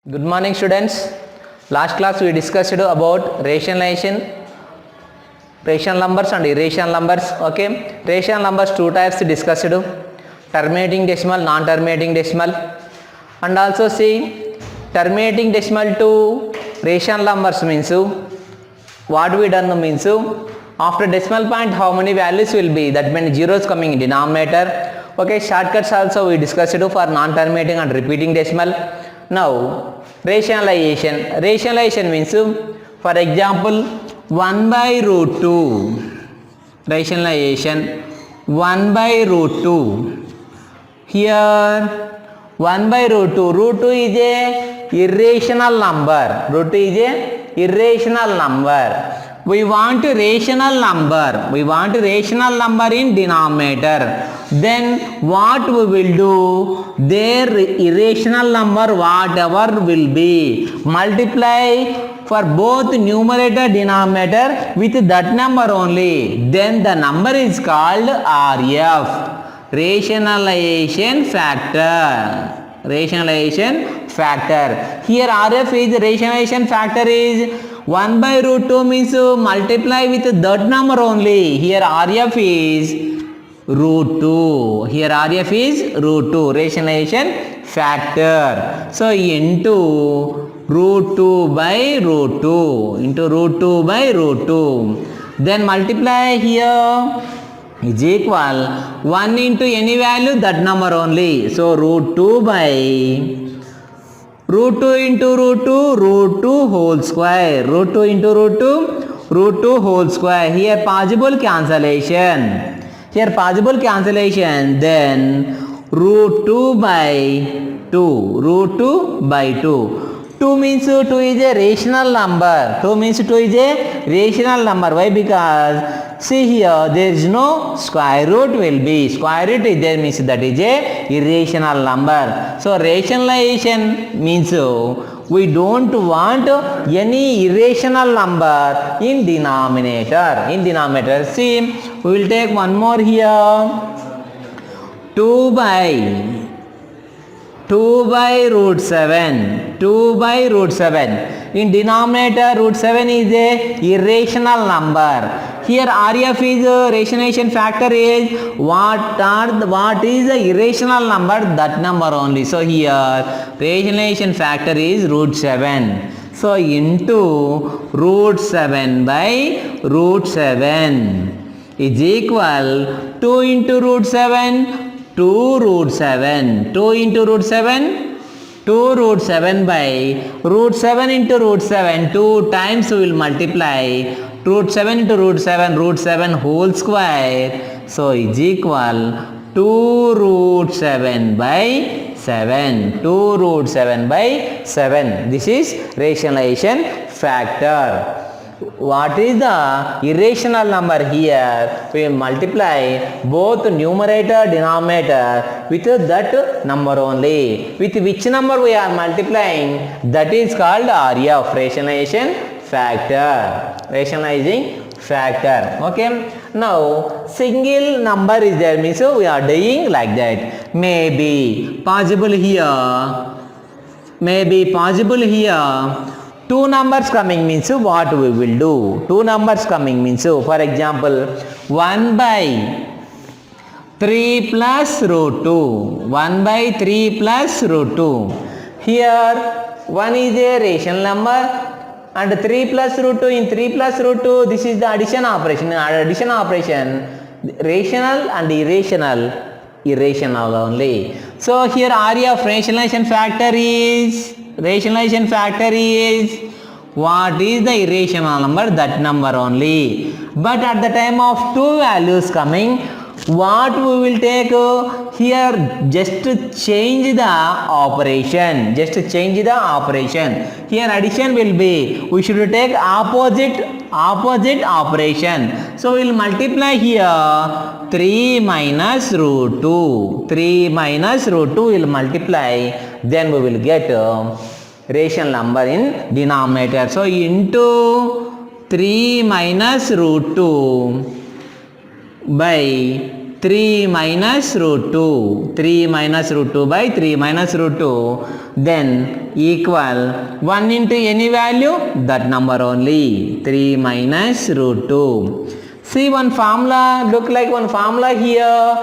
Good morning students. Last class we discussed about rational numbers and irrational numbers. Okay, rational numbers two types discussed: terminating decimal, non-terminating decimal. And also see, terminating decimal to rational numbers means what we done means after decimal point how many values will be, that means zeros coming in denominator. Okay, shortcuts also we discussed for non-terminating and repeating decimal. Now rationalization means, for example, 1 by root 2. Rationalization 1 by root 2. Here 1 by root 2. Root 2 is a irrational number. Root 2 is a irrational number. We want rational number. We want rational number in denominator. Then what we will do? Their irrational number whatever will be, multiply for both numerator denominator with that number only. Then the number is called RF. Rationalization factor. Rationalization factor. Here RF is rationalization factor is 1 by root 2 means multiply with that number only. Here RF is root 2. Here RF is root 2. Rationalization factor. So into root 2 by root 2. Into root 2 by root 2. Then multiply here is equal 1 into any value, that number only. So root 2 by root 2 into root 2, root 2 whole square. Root 2 into root 2, root 2 whole square. Here possible cancellation. Here possible cancellation. Then root 2 by 2. Root 2 by 2. 2 means 2 is a rational number. 2 means 2 is a rational number. Why? Because see here there is no square root will be. Square root is there means that is a irrational number. So rationalization means we don't want any irrational number in denominator. In denominator. See, we will take one more here. 2 by root 7. 2 by root 7. In denominator, root 7 is a irrational number. Here RF is rationalization factor is what is the irrational number, that number only. So here rationalization factor is root 7. So into root 7 by root 7 is equal 2 into root 7. 2 root 7. 2 into root 7. 2 root 7 by root 7 into root 7. 2 times we will multiply. Root 7 into root 7 whole square. So is equal 2 root 7 by 7. 2 root 7 by 7. This is rationalization factor. What is the irrational number here? We multiply both numerator denominator with that number only. With which number we are multiplying? That is called RF, rationalization factor. Rationalizing factor. Okay. Now single number is there means we are doing like that. Maybe possible here. Two numbers coming means what we will do? Two numbers coming means, for example, 1 by 3 plus root 2. 1 by 3 plus root 2. Here 1 is a rational number and 3 plus root 2. In 3 plus root 2, this is the addition operation. Addition operation, rational and irrational only. So here area of rationalization factor is what is the irrational number, that number only. But at the time of two values coming, what we will take here, just change the operation. Here addition will be, we should take opposite operation. So we will multiply here 3 minus root 2. 3 minus root 2 will multiply. Then we will get rational number in denominator. So into 3 minus root 2 by 3 minus root 2. 3 minus root 2 by 3 minus root 2. Then equal 1 into any value, that number only. 3 minus root 2. See one formula, look like one formula here.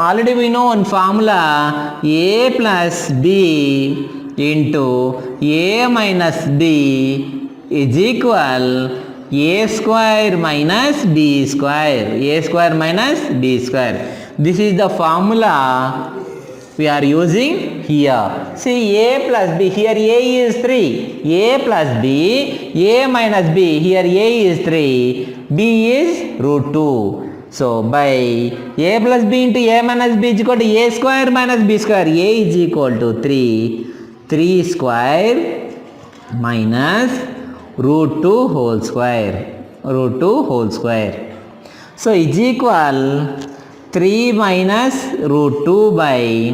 Already we know one formula. A plus B into A minus B is equal A square minus B square. A square minus B square. This is the formula we are using here. See A plus B, here A is 3. A plus B, A minus B, here A is 3. B is root 2. So by A plus B into A minus B is equal to A square minus B square. A is equal to 3. 3 square minus root 2 whole square. Root 2 whole square. So is equal 3 minus root 2 by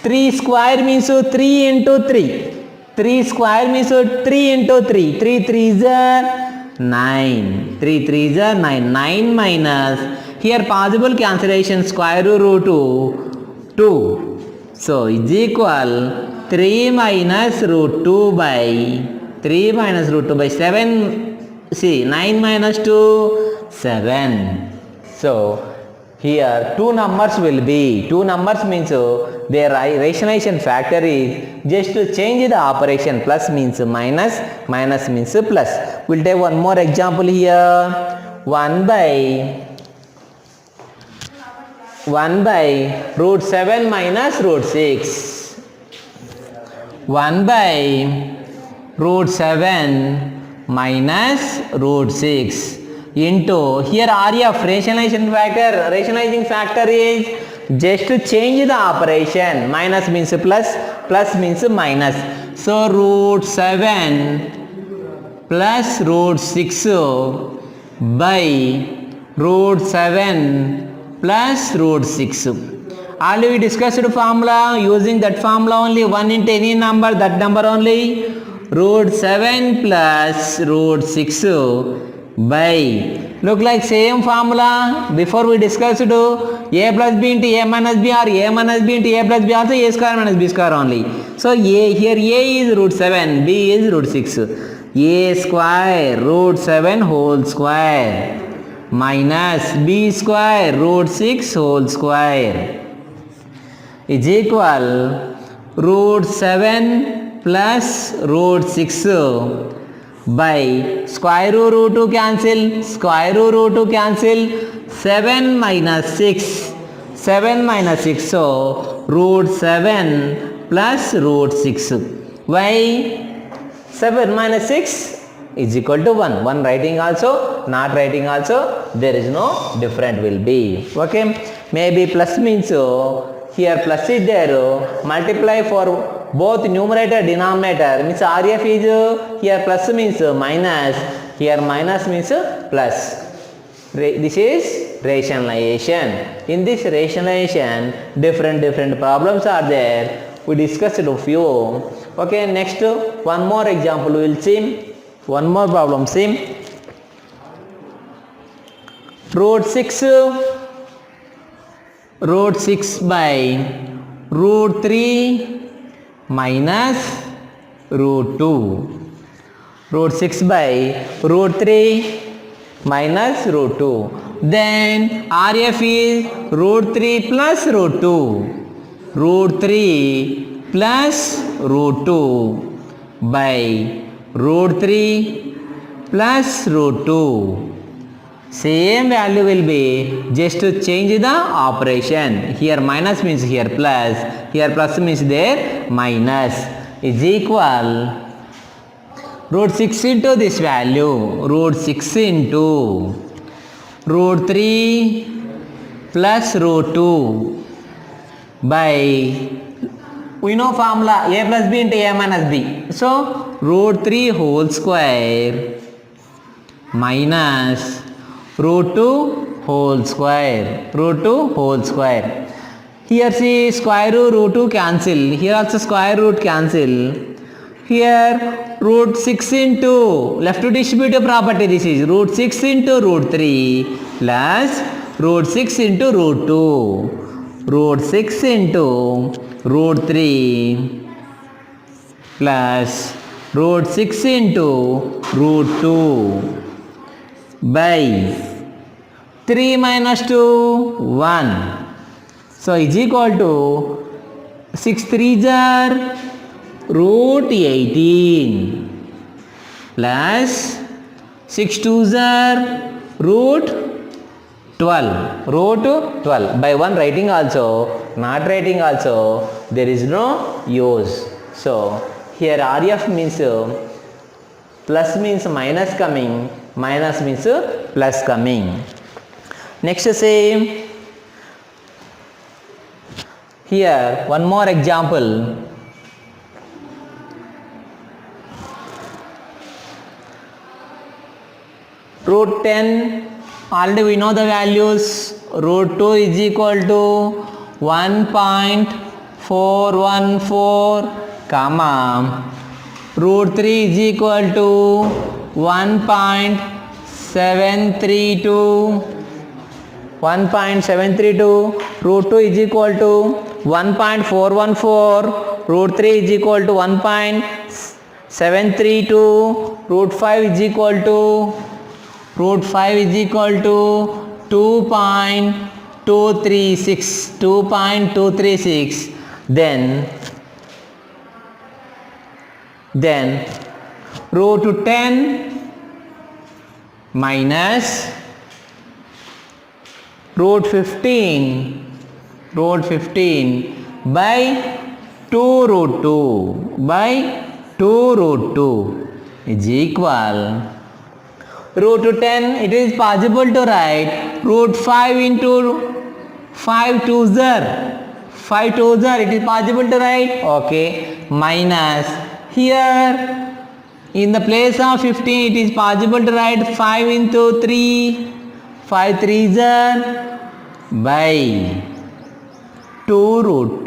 3 square means 3 into 3. 3 square means 3 into 3. 3 3s are 9. 3 3s are 9. 9 minus, here possible cancellation, square root 2. So is equal 3 minus root 2 by 3 minus root 2 by 7. See 9 minus 2, 7. So here two numbers will be. Two numbers means their rationalization factor is just to change the operation. Plus means minus, minus means plus. We'll take one more example here. 1 by root 7 minus root 6. 1 by root 7 minus root 6 into, here RF rationalizing factor is just to change the operation. Minus means plus, plus means minus. So root 7 plus root 6 by root 7 plus root 6. Already we discussed the formula. Using that formula only, 1 into any number, that number only. Root 7 plus root 6 by, look like same formula before we discussed A plus B into A minus B, or A minus B into A plus B, also A square minus B square only. So here A is root 7, B is root 6. A square root 7 whole square minus B square root 6 whole square is equal root 7 plus root 6 by square root 2 cancel, square root 2 cancel, 7 minus 6, 7 minus 6, so root 7 plus root 6. Why 7 minus 6 is equal to 1. 1 writing also, not writing also, there is no different will be. Okay, maybe plus means here plus is there, multiply for both numerator denominator means RF is here plus means minus, here minus means plus. This is rationalization. In this rationalization different problems are there. We discussed a few. Okay, next one more example we will see. One more problem, see. Root 6 by root 3 minus root 2. Root 6 by root 3 minus root 2. Then RF is root 3 plus root 2. Root 3 plus root 2 by root 3 plus root 2. Same value will be, just to change the operation. Here minus means here plus, here plus means there minus, is equal root 6 into this value, root 6 into root 3 plus root 2 by, we know formula A plus B into A minus B. So root 3 whole square minus root 2 whole square, root 2 whole square. Here see square root 2 cancel, here also square root cancel. Here root 6 into, left to distributive property, this is root 6 into root 3 plus root 6 into root 2, root 6 into root 3 plus root 6 into root 2 by 3 minus 2, 1. So is equal to 6 3s are root 18 plus 6 2s are root 12. Root 12. By 1 writing also, not writing also, there is no use. So here RF means plus means minus coming, minus means plus coming. Next say, here one more example. Root 10, already we know the values. Root 2 is equal to 1.414 comma root 3 is equal to 1.732. Root 2 is equal to 1.414, root 3 is equal to 1.732, root 5 is equal to 2.236. Then root 10 minus root 15 by 2 root 2 is equal. Root 10, it is possible to write root 5 into 5 2s are, it is possible to write, okay, minus here in the place of 15 it is possible to write 5 into 3, 5 3s are by 2 root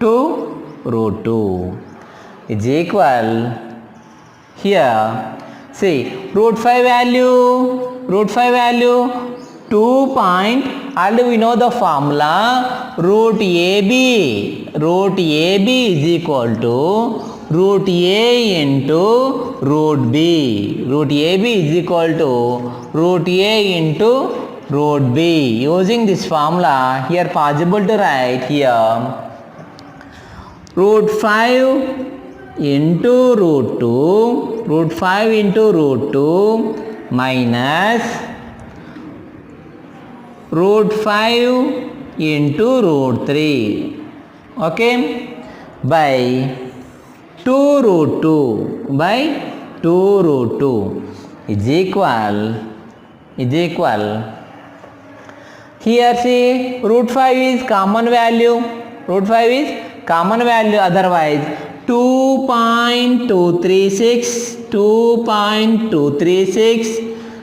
2 is equal. Here see root 5 value 2 point, already we know the formula, root AB is equal to root A into root B. Root AB is equal to root A into root B. Using this formula, here possible to write here root 5 into root 2 minus root 5 into root 3, okay, by 2 root 2 is equal. Here see root 5 is common value, otherwise 2.236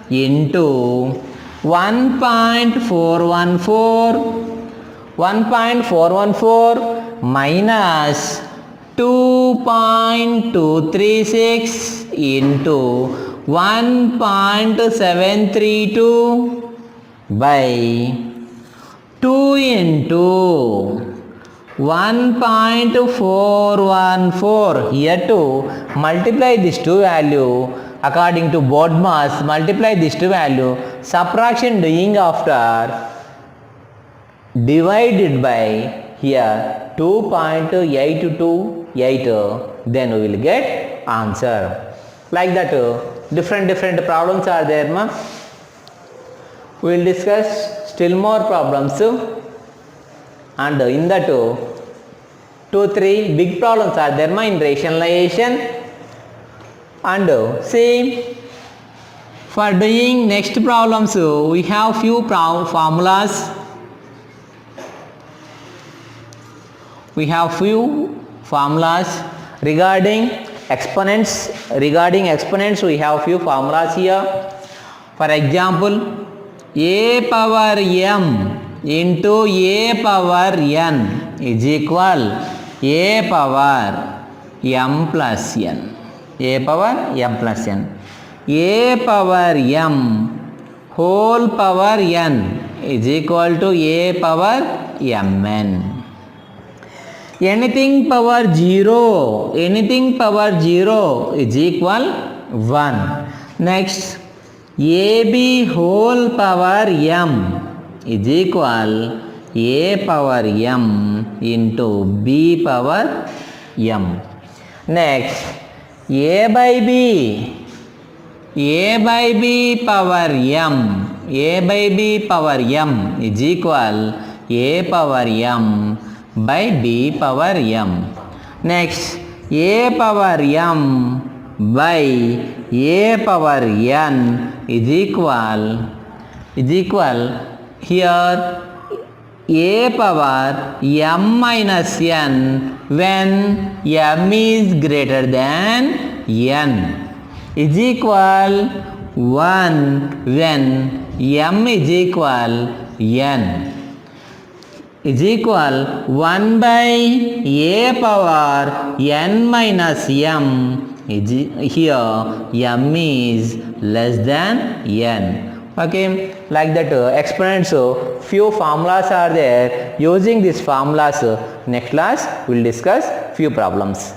into 1.414 minus 2.236 into 1.732 by 2 into 1.414. Here to multiply these two value according to BODMAS, multiply these two value, subtraction doing after divided by here 2.828, then we will get answer. Like that different problems are there, ma. We will discuss still more problems, and in that 2-3 big problems are there, ma, in rationalization. And see, for doing next problems we have few formulas. We have few formulas regarding exponents. We have few formulas here. For example, a power m into a power n is equal a power m plus n. A power m plus n. A power m whole power n is equal to a power mn. Anything power 0 is equal 1. Next, ab whole power m is equal a power m into b power m. Next, a by b power m is equal a power m by b power m. Next, a power m by a power n is equal here a power m minus n when m is greater than n is equal 1 when m is equal n is equal 1 by a power n minus m is here m is less than n. Okay, like that exponents, few formulas are there. Using these formulas, next class we will discuss few problems.